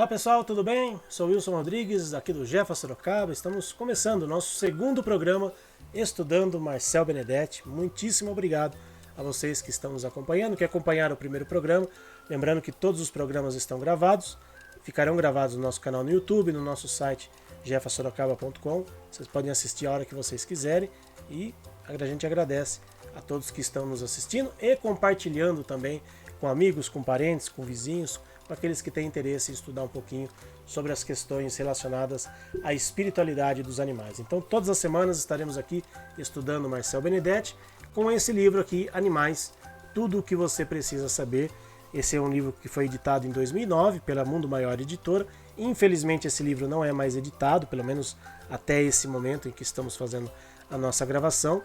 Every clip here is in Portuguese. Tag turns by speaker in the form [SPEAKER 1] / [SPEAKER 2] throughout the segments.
[SPEAKER 1] Olá pessoal, tudo bem? Sou Wilson Rodrigues, aqui do Jefa Sorocaba. Estamos começando o nosso segundo programa estudando Marcel Benedetti. Muitíssimo obrigado a vocês que estão nos acompanhando, que acompanharam o primeiro programa. Lembrando que todos os programas estão gravados, ficarão gravados no nosso canal no YouTube, no nosso site jefasorocaba.com. Vocês podem assistir a hora que vocês quiserem e a gente agradece a todos que estão nos assistindo e compartilhando também com amigos, com parentes, com vizinhos, com aqueles que têm interesse em estudar um pouquinho sobre as questões relacionadas à espiritualidade dos animais. Então, todas as semanas estaremos aqui estudando Marcel Benedetti com esse livro aqui, Animais, Tudo o que Você Precisa Saber. Esse é um livro que foi editado em 2009 pela Mundo Maior Editora. Infelizmente, esse livro não é mais editado, pelo menos até esse momento em que estamos fazendo a nossa gravação,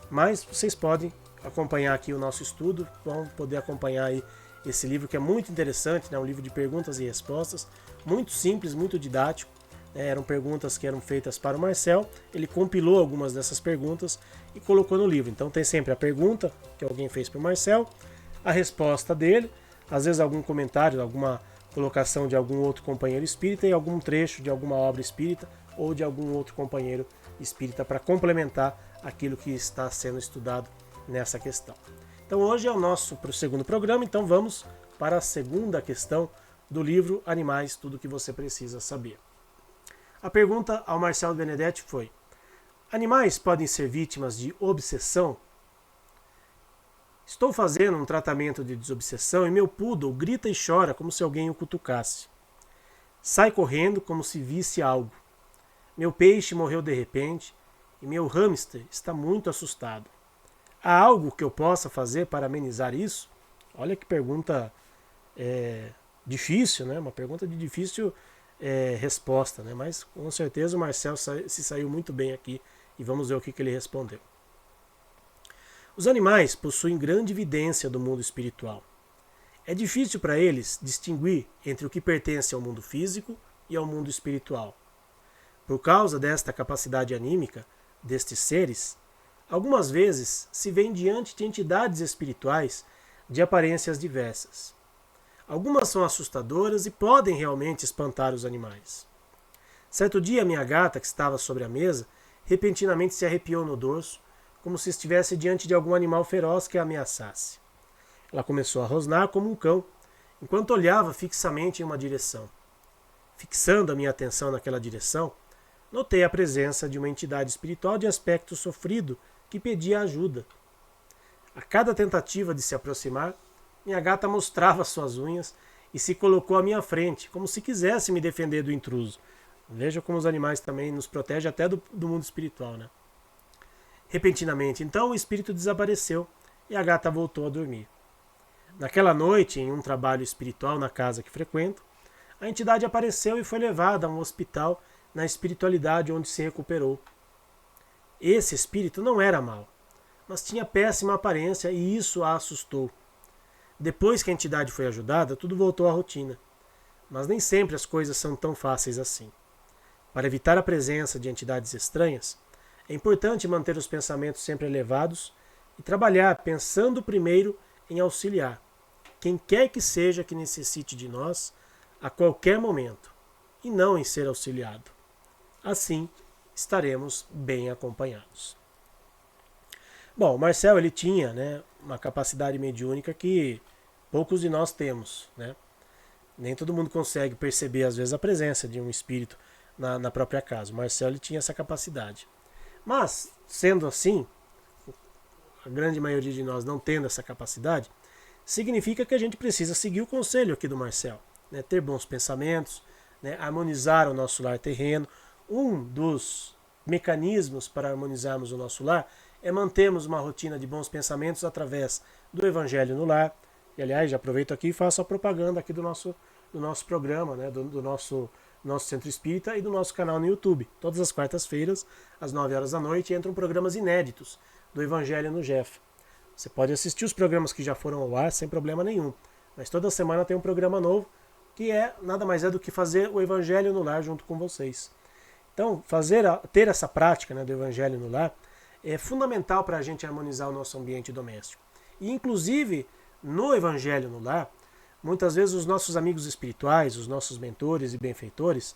[SPEAKER 1] mas vocês podem acompanhar aqui o nosso estudo, vão poder acompanhar aí esse livro que é muito interessante, né? Um livro de perguntas e respostas, muito simples, muito didático, né? Eram perguntas que eram feitas para o Marcel, ele compilou algumas dessas perguntas e colocou no livro. Então tem sempre a pergunta que alguém fez para o Marcel, a resposta dele, às vezes algum comentário, alguma colocação de algum outro companheiro espírita e algum trecho de alguma obra espírita ou de algum outro companheiro espírita para complementar aquilo que está sendo estudado nessa questão. Então hoje é o nosso segundo programa, então vamos para a segunda questão do livro Animais, Tudo o que Você Precisa Saber. A pergunta ao Marcel Benedetti foi: animais podem ser vítimas de obsessão? Estou fazendo um tratamento de desobsessão e meu poodle grita e chora como se alguém o cutucasse. Sai correndo como se visse algo. Meu peixe morreu de repente e meu hamster está muito assustado. Há algo que eu possa fazer para amenizar isso? Olha que pergunta difícil, né? Uma pergunta de difícil resposta, né? Mas com certeza o Marcel se saiu muito bem aqui e vamos ver o que ele respondeu. Os animais possuem grande evidência do mundo espiritual. É difícil para eles distinguir entre o que pertence ao mundo físico e ao mundo espiritual. Por causa desta capacidade anímica destes seres, algumas vezes se vêem diante de entidades espirituais de aparências diversas. Algumas são assustadoras e podem realmente espantar os animais. Certo dia, minha gata, que estava sobre a mesa, repentinamente se arrepiou no dorso, como se estivesse diante de algum animal feroz que a ameaçasse. Ela começou a rosnar como um cão, enquanto olhava fixamente em uma direção. Fixando a minha atenção naquela direção, notei a presença de uma entidade espiritual de aspecto sofrido que pedia ajuda. A cada tentativa de se aproximar, minha gata mostrava suas unhas e se colocou à minha frente, como se quisesse me defender do intruso. Veja como os animais também nos protegem até do mundo espiritual, né? Repentinamente, então, o espírito desapareceu e a gata voltou a dormir. Naquela noite, em um trabalho espiritual na casa que frequento, a entidade apareceu e foi levada a um hospital na espiritualidade onde se recuperou. Esse espírito não era mau, mas tinha péssima aparência e isso a assustou. Depois que a entidade foi ajudada, tudo voltou à rotina. Mas nem sempre as coisas são tão fáceis assim. Para evitar a presença de entidades estranhas, é importante manter os pensamentos sempre elevados e trabalhar pensando primeiro em auxiliar quem quer que seja que necessite de nós a qualquer momento, e não em ser auxiliado. Assim, estaremos bem acompanhados. Bom, o Marcel ele tinha, né, uma capacidade mediúnica que poucos de nós temos, né? Nem todo mundo consegue perceber às vezes a presença de um espírito na própria casa. O Marcel ele tinha essa capacidade. Mas, sendo assim, a grande maioria de nós não tendo essa capacidade, significa que a gente precisa seguir o conselho aqui do Marcel, né? Ter bons pensamentos, né? Harmonizar o nosso lar terreno. Um dos mecanismos para harmonizarmos o nosso lar é mantermos uma rotina de bons pensamentos através do Evangelho no Lar. E, aliás, já aproveito aqui e faço a propaganda aqui do nosso programa, né? do nosso Centro Espírita e do nosso canal no YouTube. Todas as quartas-feiras, às 9 horas da noite, entram programas inéditos do Evangelho no Jeff. Você pode assistir os programas que já foram ao ar sem problema nenhum. Mas toda semana tem um programa novo que nada mais é do que fazer o Evangelho no Lar junto com vocês. Então, ter essa prática, né, do Evangelho no Lar é fundamental para a gente harmonizar o nosso ambiente doméstico. E, inclusive, no Evangelho no Lar, muitas vezes os nossos amigos espirituais, os nossos mentores e benfeitores,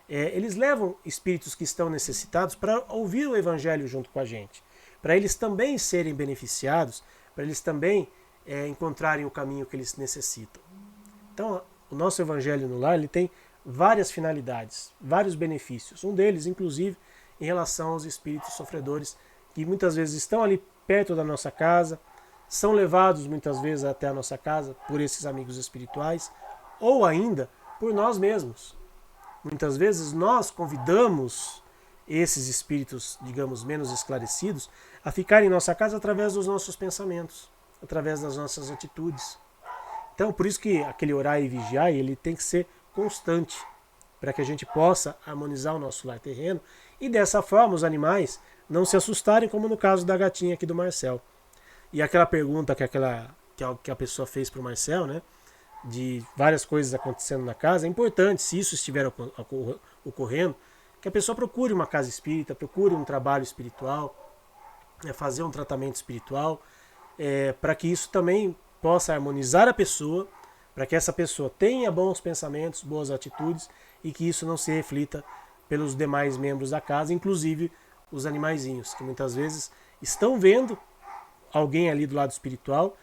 [SPEAKER 1] eles levam espíritos que estão necessitados para ouvir o Evangelho junto com a gente, para eles também serem beneficiados, para eles também encontrarem o caminho que eles necessitam. Então, o nosso Evangelho no Lar ele tem várias finalidades, vários benefícios. Um deles, inclusive, em relação aos espíritos sofredores que muitas vezes estão ali perto da nossa casa, são levados muitas vezes até a nossa casa por esses amigos espirituais, ou ainda por nós mesmos. Muitas vezes nós convidamos esses espíritos, digamos, menos esclarecidos, a ficarem em nossa casa através dos nossos pensamentos, através das nossas atitudes. Então, por isso que aquele orar e vigiar, ele tem que ser constante, para que a gente possa harmonizar o nosso lar terreno e dessa forma os animais não se assustarem, como no caso da gatinha aqui do Marcel. E aquela pergunta que a pessoa fez para o Marcel, né, de várias coisas acontecendo na casa, é importante, se isso estiver ocorrendo, que a pessoa procure uma casa espírita, procure um trabalho espiritual, fazer um tratamento espiritual, para que isso também possa harmonizar a pessoa, para que essa pessoa tenha bons pensamentos, boas atitudes e que isso não se reflita pelos demais membros da casa, inclusive os animaizinhos, que muitas vezes estão vendo alguém ali do lado espiritual,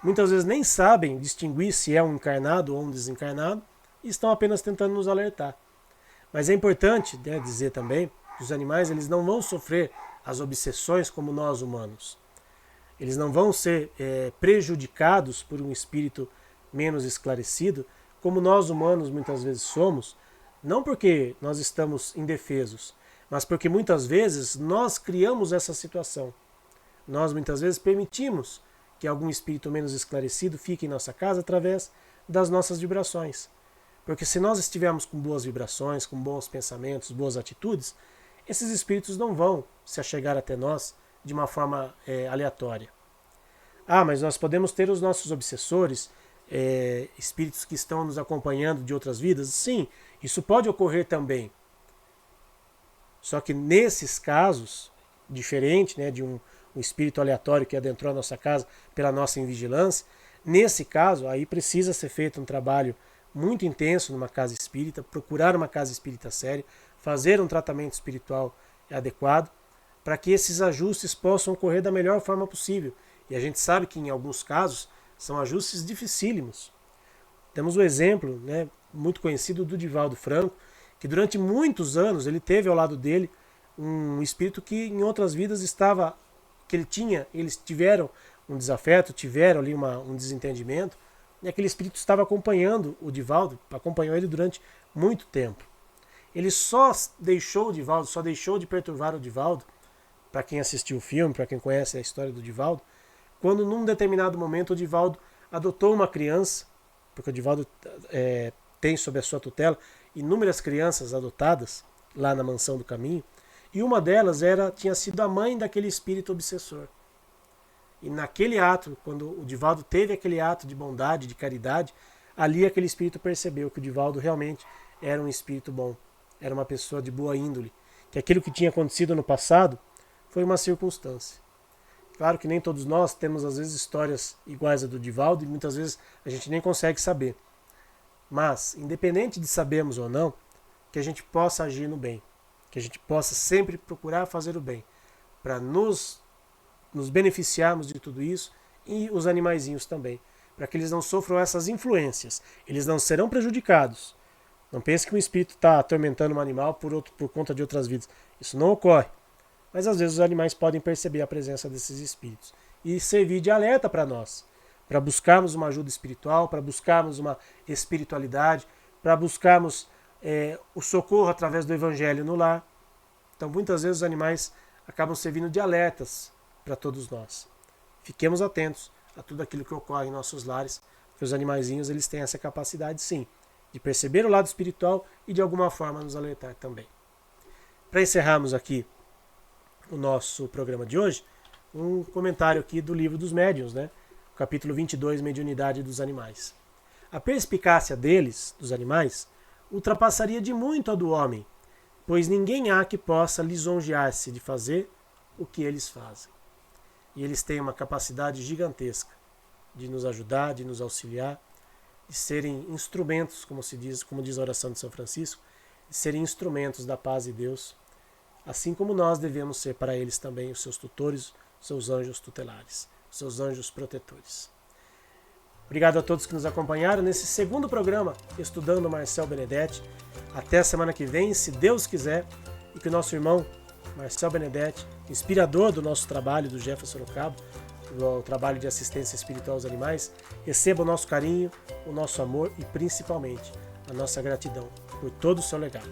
[SPEAKER 1] muitas vezes nem sabem distinguir se é um encarnado ou um desencarnado e estão apenas tentando nos alertar. Mas é importante, né, dizer também que os animais eles não vão sofrer as obsessões como nós humanos. Eles não vão ser prejudicados por um espírito menos esclarecido, como nós humanos muitas vezes somos, não porque nós estamos indefesos, mas porque muitas vezes nós criamos essa situação. Nós muitas vezes permitimos que algum espírito menos esclarecido fique em nossa casa através das nossas vibrações. Porque se nós estivermos com boas vibrações, com bons pensamentos, boas atitudes, esses espíritos não vão se achegar até nós de uma forma aleatória. Ah, mas nós podemos ter os nossos obsessores, espíritos que estão nos acompanhando de outras vidas? Sim, isso pode ocorrer também. Só que nesses casos, diferente, né, de um espírito aleatório que adentrou a nossa casa pela nossa invigilância, nesse caso, aí precisa ser feito um trabalho muito intenso numa casa espírita, procurar uma casa espírita séria, fazer um tratamento espiritual adequado, para que esses ajustes possam ocorrer da melhor forma possível. E a gente sabe que em alguns casos são ajustes dificílimos. Temos o exemplo, né, muito conhecido do Divaldo Franco, que durante muitos anos ele teve ao lado dele um espírito que em outras vidas estava, eles tiveram um desafeto, tiveram ali um desentendimento, e aquele espírito estava acompanhando o Divaldo, acompanhou ele durante muito tempo. Ele só deixou o Divaldo, só deixou de perturbar o Divaldo, para quem assistiu o filme, para quem conhece a história do Divaldo, quando num determinado momento o Divaldo adotou uma criança, porque o Divaldo tem sob a sua tutela inúmeras crianças adotadas lá na Mansão do Caminho, e uma delas tinha sido a mãe daquele espírito obsessor. E naquele ato, quando o Divaldo teve aquele ato de bondade, de caridade, ali aquele espírito percebeu que o Divaldo realmente era um espírito bom, era uma pessoa de boa índole, que aquilo que tinha acontecido no passado foi uma circunstância. Claro que nem todos nós temos às vezes histórias iguais à do Divaldo e muitas vezes a gente nem consegue saber. Mas, independente de sabermos ou não, que a gente possa agir no bem, que a gente possa sempre procurar fazer o bem, para nos beneficiarmos de tudo isso e os animaizinhos também, para que eles não sofram essas influências. Eles não serão prejudicados. Não pense que um espírito está atormentando um animal por conta de outras vidas. Isso não ocorre. Mas às vezes os animais podem perceber a presença desses espíritos e servir de alerta para nós, para buscarmos uma ajuda espiritual, para buscarmos uma espiritualidade, para buscarmos o socorro através do Evangelho no lar. Então muitas vezes os animais acabam servindo de alertas para todos nós. Fiquemos atentos a tudo aquilo que ocorre em nossos lares, porque os animaizinhos eles têm essa capacidade sim, de perceber o lado espiritual e de alguma forma nos alertar também. Para encerrarmos aqui o nosso programa de hoje, um comentário aqui do Livro dos Médiuns, né? Capítulo 22, Mediunidade dos Animais. A perspicácia deles, dos animais, ultrapassaria de muito a do homem, pois ninguém há que possa lisonjear-se de fazer o que eles fazem. E eles têm uma capacidade gigantesca de nos ajudar, de nos auxiliar, de serem instrumentos, como diz a oração de São Francisco, de serem instrumentos da paz de Deus, assim como nós devemos ser para eles também os seus tutores, os seus anjos tutelares, os seus anjos protetores. Obrigado a todos que nos acompanharam nesse segundo programa Estudando Marcel Benedetti. Até a semana que vem, se Deus quiser, e que o nosso irmão Marcel Benedetti, inspirador do nosso trabalho do Jefferson Sorocaba, do trabalho de assistência espiritual aos animais, receba o nosso carinho, o nosso amor e principalmente a nossa gratidão por todo o seu legado.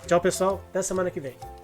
[SPEAKER 1] Tchau, pessoal. Até semana que vem.